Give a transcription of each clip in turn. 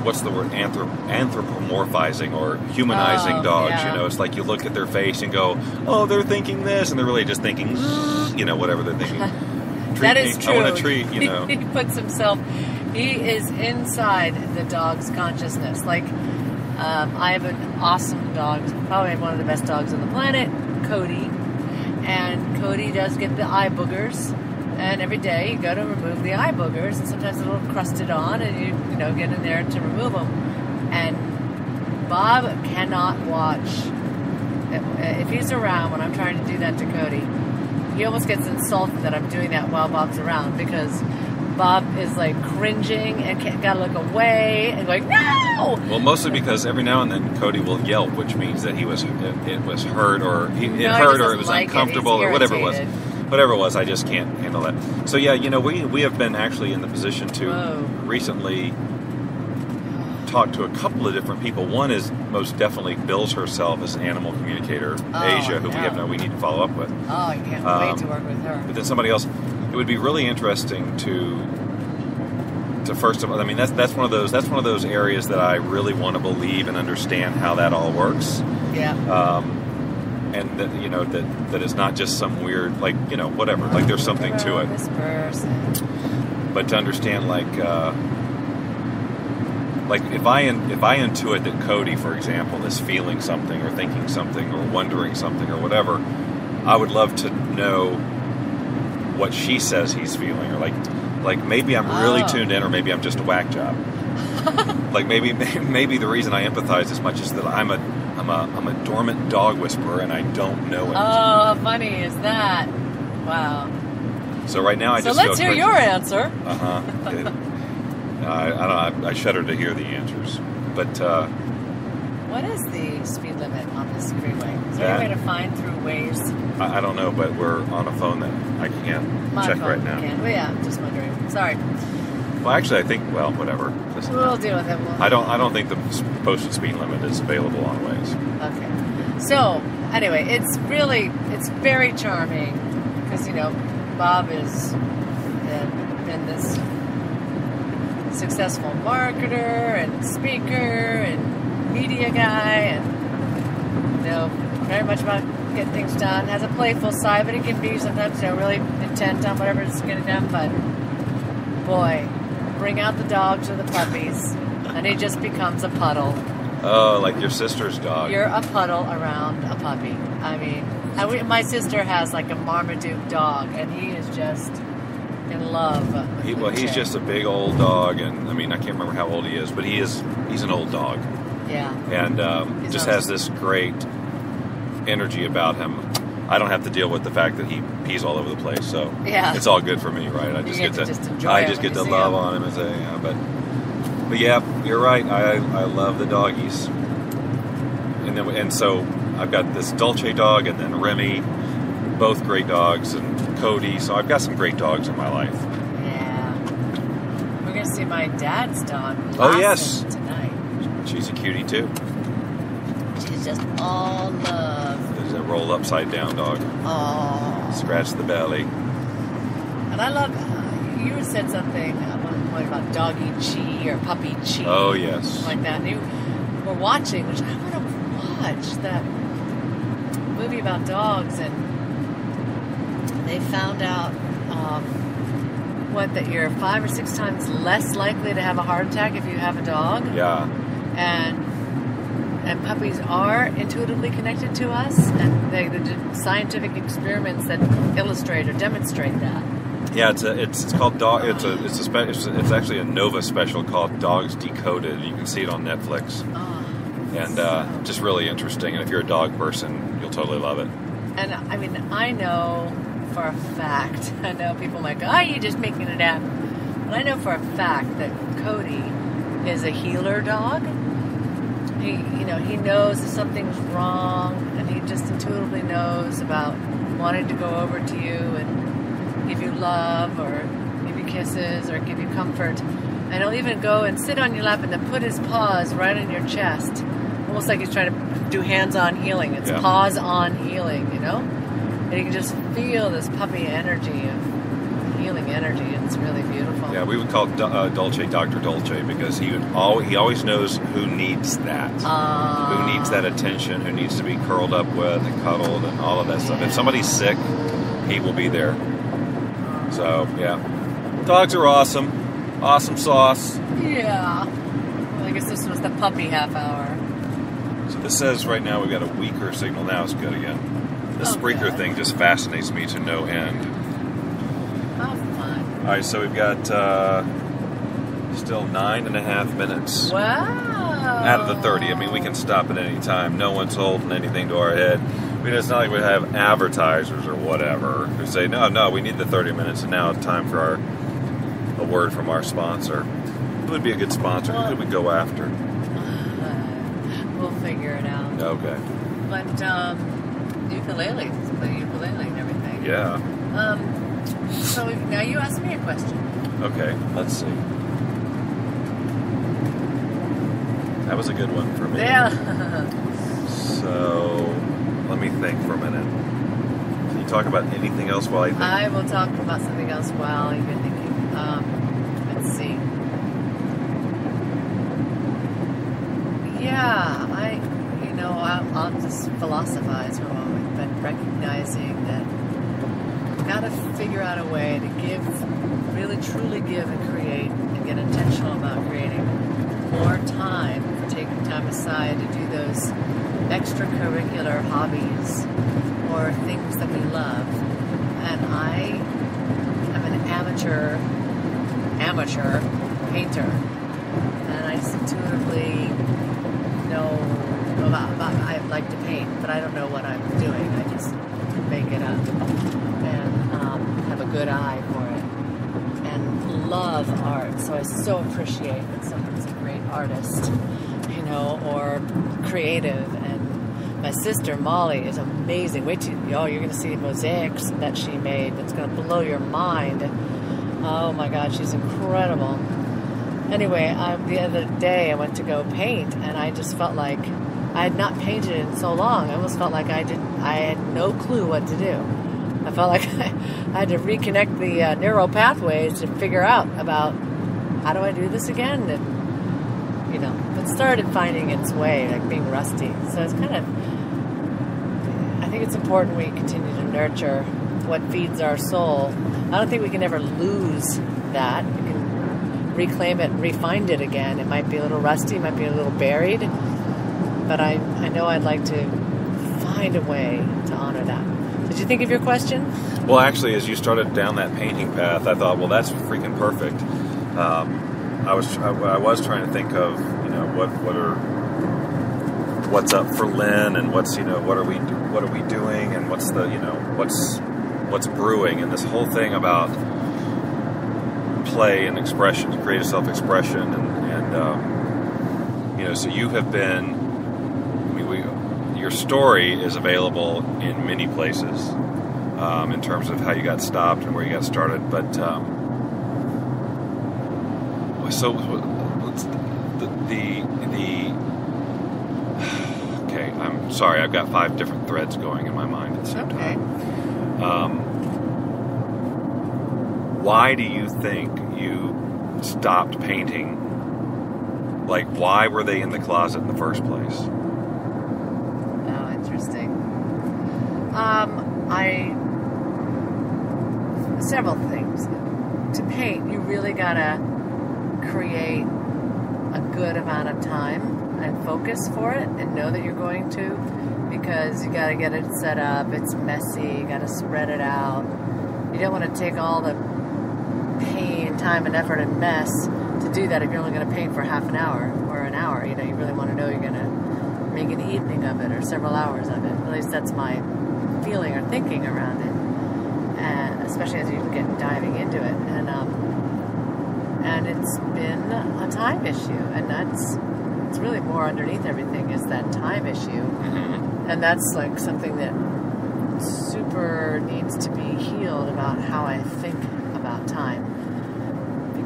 what's the word, anthropomorphizing or humanizing dogs. Yeah. You know, it's like you look at their face and go, oh, they're thinking this, and they're really just thinking, you know, whatever they're thinking. That is true. I want a treat, you know. He puts himself, he is inside the dog's consciousness. Like, I have an awesome dog, probably one of the best dogs on the planet, Cody. And Cody does get the eye boogers. And every day you go to remove the eye boogers, and sometimes a little crusted on, and you know, get in there to remove them. And Bob cannot watch. If he's around when I'm trying to do that to Cody, he almost gets insulted that I'm doing that while Bob's around, because Bob is like cringing and gotta look away and going, no! Well, mostly because every now and then Cody will yelp, which means that it was hurt, or it hurt, or it was uncomfortable, or whatever it was. Whatever it was, I just can't handle that. So yeah, you know, we have been actually in the position to recently talk to a couple of different people. One is most definitely bills herself as an animal communicator, Asia, who we need to follow up with. Oh, I can't wait to work with her. But then somebody else. It would be really interesting to first of all, I mean, that's one of those areas that I really want to believe and understand how that all works. Yeah. And that, you know, that it's not just some weird, like, you know, whatever, like there's something to it. This person. But to understand, like if I intuit that Cody, for example, is feeling something or thinking something or wondering something or whatever, I would love to know what she says he's feeling, or like maybe I'm really tuned in, or maybe I'm just a whack job. Like maybe the reason I empathize as much is that I'm a dormant dog whisperer and I don't know it. Oh, how funny is that? Wow. So right now So let's hear your answer. Good. I shudder to hear the answers. But what is the speed limit on this freeway? Is there any way to find through Waze? I don't know, but we're on a phone that I can't check right now. Well, yeah, I'm just wondering. Sorry. Well, actually, I think, well, whatever. We'll deal with it. I don't think the posted speed limit is available on Waze. Okay. So, anyway, it's very charming because, you know, Bob has been this successful marketer and speaker and media guy, and, you know, very much about getting things done. Has a playful side, but it can be sometimes, you know, really intent on whatever is getting done. But boy, bring out the dogs or the puppies, and he just becomes a puddle. Oh, like your sister's dog. You're a puddle around a puppy. I mean, my sister has like a Marmaduke dog, and he is just in love. He's just a big old dog, and I mean, I can't remember how old he is, but he's an old dog. Yeah. And just has this great energy about him. I don't have to deal with the fact that he pees all over the place, so it's all good for me, right? I just get to love on him and say, yeah, but yeah, you're right. I love the doggies, and so I've got this Dolce dog, and then Remy, both great dogs, and Cody. So I've got some great dogs in my life. Yeah, we're gonna see my dad's dog. Oh yes, tonight. She's a cutie too. She's just all love. There's a roll upside down dog. Oh. Scratch the belly. And I love, you had said something at one point about doggy chi or puppy chi. Oh, yes. Like that. And you were watching, which I want to watch, that movie about dogs, and they found out that you're 5 or 6 times less likely to have a heart attack if you have a dog. Yeah. And puppies are intuitively connected to us, and they did scientific experiments that illustrate or demonstrate that. Yeah, it's called dog. It's actually a Nova special called Dogs Decoded. You can see it on Netflix. Oh, and just really interesting. And if you're a dog person, you'll totally love it. And I mean, I know for a fact. I know people might go, "Oh, you're just making it up," but I know for a fact that Cody is a healer dog. He knows if something's wrong, and he just intuitively knows about wanting to go over to you and give you love or give you kisses or give you comfort. And he'll even go and sit on your lap and then put his paws right on your chest, almost like he's trying to do hands-on healing. It's paws-on healing, you know? And you can just feel this puppy energy of healing energy. It's really beautiful. Yeah, we would call Dolce Dr. Dolce because he always knows who needs that. Who needs that attention, who needs to be curled up with and cuddled and all of that stuff. If somebody's sick, he will be there. So, yeah. Dogs are awesome. Awesome sauce. Yeah. Well, I guess this was the puppy half hour. So this says right now we've got a weaker signal. Now it's good again. The Spreaker thing just fascinates me to no end. How fun. All right, so we've got still 9.5 minutes. Wow. Out of the 30. I mean, we can stop at any time. No one's holding anything to our head. I mean, it's not like we have advertisers or whatever who say, no, we need the 30 minutes, and now it's time for a word from our sponsor. Who would be a good sponsor? Who could we go after? We'll figure it out. Okay. But, ukulele. The ukulele and everything. Yeah. So now you ask me a question. Okay, let's see. That was a good one for me. Yeah. So, let me think for a minute. Can you talk about anything else while I think? I will talk about something else while you're thinking. Let's see. Yeah, I'll just philosophize for a moment, but recognizing that I've got to figure out a way to really truly give and create and get intentional about creating more time for taking time aside to do those extracurricular hobbies or things that we love. And I am an amateur painter, and I just intuitively know I like to paint, but I don't know what I'm doing. I just make it up and have a good eye for it and love art. So I so appreciate that someone's a great artist, or creative. And my sister Molly is amazing. Wait till you're going to see mosaics that she made. That's going to blow your mind. Oh my God, she's incredible. Anyway, the other day I went to go paint, and I just felt like I had not painted in so long. I almost felt like I had no clue what to do. I felt like I had to reconnect the neural pathways to figure out about how do I do this again, and it started finding its way, like being rusty. So it's I think it's important we continue to nurture what feeds our soul. I don't think we can ever lose that. We can reclaim it, refine it again. It might be a little rusty, it might be a little buried, but I know I'd like to find a way to honor that. Did you think of your question? Well, actually, as you started down that painting path, I thought, well, that's freaking perfect. I was trying to think of, what's up for Lynn, and what's what are we doing, and what's the what's brewing, and this whole thing about play and expression, creative self-expression, and so you have been. Your story is available in many places in terms of how you got stopped and where you got started. But okay, I'm sorry. I've got 5 different threads going in my mind at the same time. Why do you think you stopped painting? Like, why were they in the closet in the first place? Several things. To paint, you really gotta create a good amount of time and focus for it, and know that you're going to, because you gotta get it set up. It's messy. You gotta spread it out. You don't want to take all the pain, time, and effort and mess to do that if you're only going to paint for half an hour or an hour. You really want to know you're going to make an evening of it or several hours of it. At least that's my feeling or thinking around it, and especially as you get diving into it. And it's been a time issue, and it's really more underneath everything is that time issue. Mm-hmm. And that's like something that super needs to be healed about how I think about time.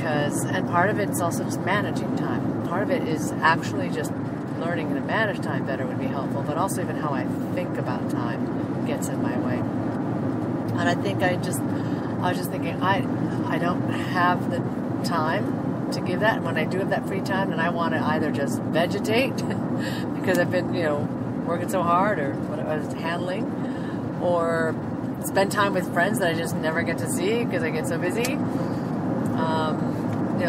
And part of it's also just managing time. Part of it is actually just learning to manage time better would be helpful, but also even how I think about time gets in my way. And I think I I was just thinking, I don't have the time to give that. And when I do have that free time, then I want to either just vegetate because I've been, working so hard or what I was handling, or spend time with friends that I just never get to see because I get so busy.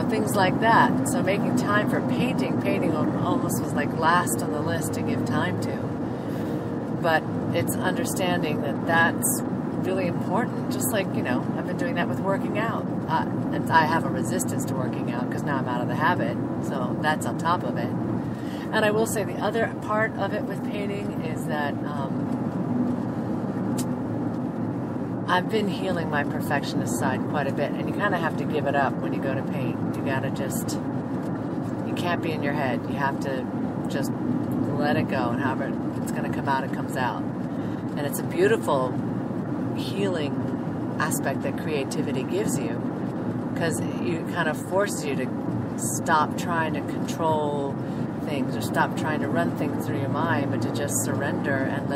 Things like that. So making time for painting almost was like last on the list to give time to. But it's understanding that that's really important. Just like, I've been doing that with working out. And I have a resistance to working out because now I'm out of the habit. So that's on top of it. And I will say the other part of it with painting is that I've been healing my perfectionist side quite a bit, and you kind of have to give it up when you go to paint. You can't be in your head. You have to just let it go, and however it's going to come out, it comes out. And it's a beautiful healing aspect that creativity gives you, because it kind of forces you to stop trying to control things or stop trying to run things through your mind, but to just surrender and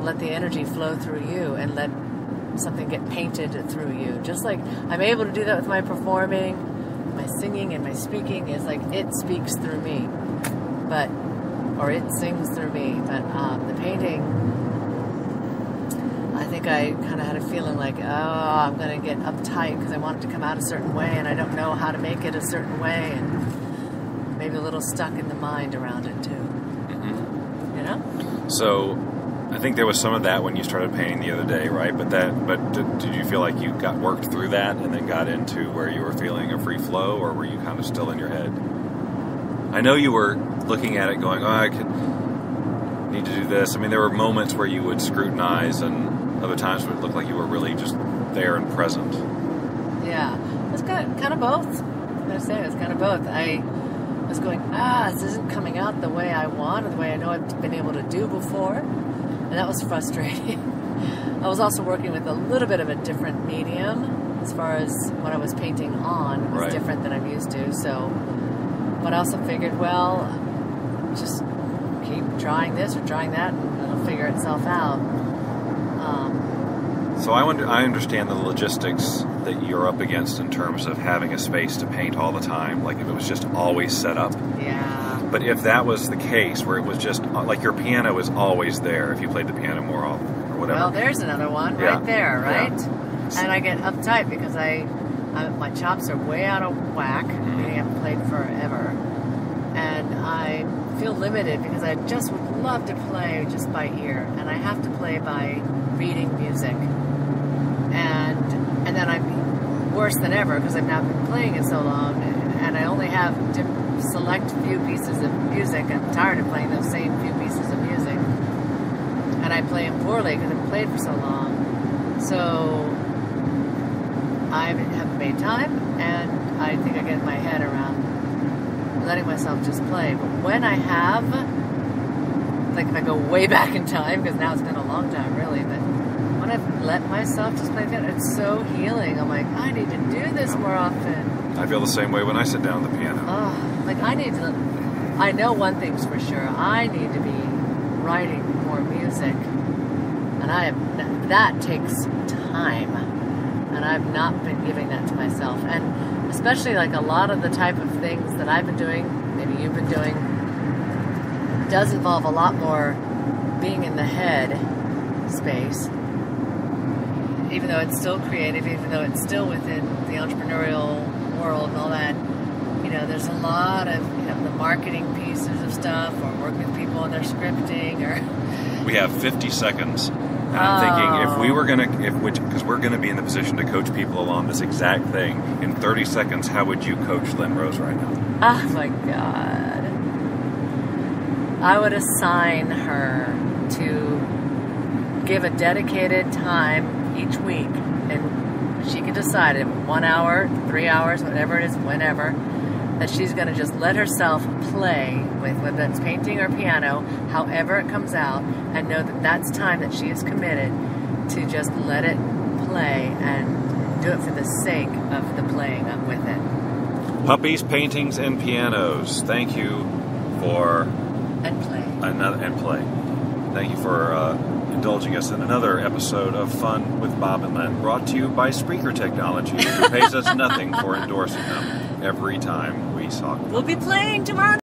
let the energy flow through you and let something get painted through you. Just like I'm able to do that with my performing, my singing, and my speaking is like it speaks through me, or it sings through me. But the painting, I think I kind of had a feeling like, I'm going to get uptight because I want it to come out a certain way, and I don't know how to make it a certain way, and maybe a little stuck in the mind around it too. Mm-hmm. So I think there was some of that when you started painting the other day, right? But did you feel like you got worked through that and then got into where you were feeling a free flow, or were you kind of still in your head? I know you were looking at it going, I need to do this. I mean, there were moments where you would scrutinize, and other times it would look like you were really just there and present. Yeah, it's kind of both. I'm going to say it's kind of both. I was going, this isn't coming out the way I want, or the way I know I've been able to do before. And that was frustrating. I was also working with a little bit of a different medium as far as what I was painting on was different than I'm used to. So, but I also figured, just keep trying this or trying that, and it'll figure itself out. So I understand the logistics that you're up against in terms of having a space to paint all the time, like if it was just always set up. Yeah. But if that was the case, where it was just like your piano is always there, if you played the piano more often or whatever. Well, there's another one right there, right? Yeah. And I get uptight because my chops are way out of whack. Mm-hmm. I haven't played forever. And I feel limited because I just would love to play just by ear. And I have to play by reading music. And then I'm worse than ever because I've now been playing it so long, and I only have select few pieces of music. I'm tired of playing those same few pieces of music, and I play them poorly because I've played for so long. So I haven't made time, and I think I get my head around letting myself just play. But when I have, like if I go way back in time, because now it's been a long time really, but when I've let myself just play piano, it's so healing. I'm like, I need to do this more often. I feel the same way when I sit down at the piano. I know one thing's for sure. I need to be writing more music. And that takes time. And I've not been giving that to myself. And especially like a lot of the type of things that I've been doing, maybe you've been doing, does involve a lot more being in the head space. Even though it's still creative, even though it's still within the entrepreneurial world and all that, there's a lot of, the marketing pieces of stuff, or working with people on their scripting, or... We have 50 seconds, and I'm thinking if we were because we're going to be in the position to coach people along this exact thing, in 30 seconds, how would you coach Lynn Rose right now? Oh my God. I would assign her to give a dedicated time each week, and she can decide in 1 hour, 3 hours, whatever it is, whenever, that she's going to just let herself play with, whether it's painting or piano, however it comes out, and know that that's time that she is committed to just let it play and do it for the sake of the playing up with it. Puppies, paintings, and pianos. Thank you for... And play. And play. Thank you for indulging us in another episode of Fun with Bob and Len, brought to you by Spreaker Technology, who pays us nothing for endorsing them every time we talk. We'll be playing tomorrow.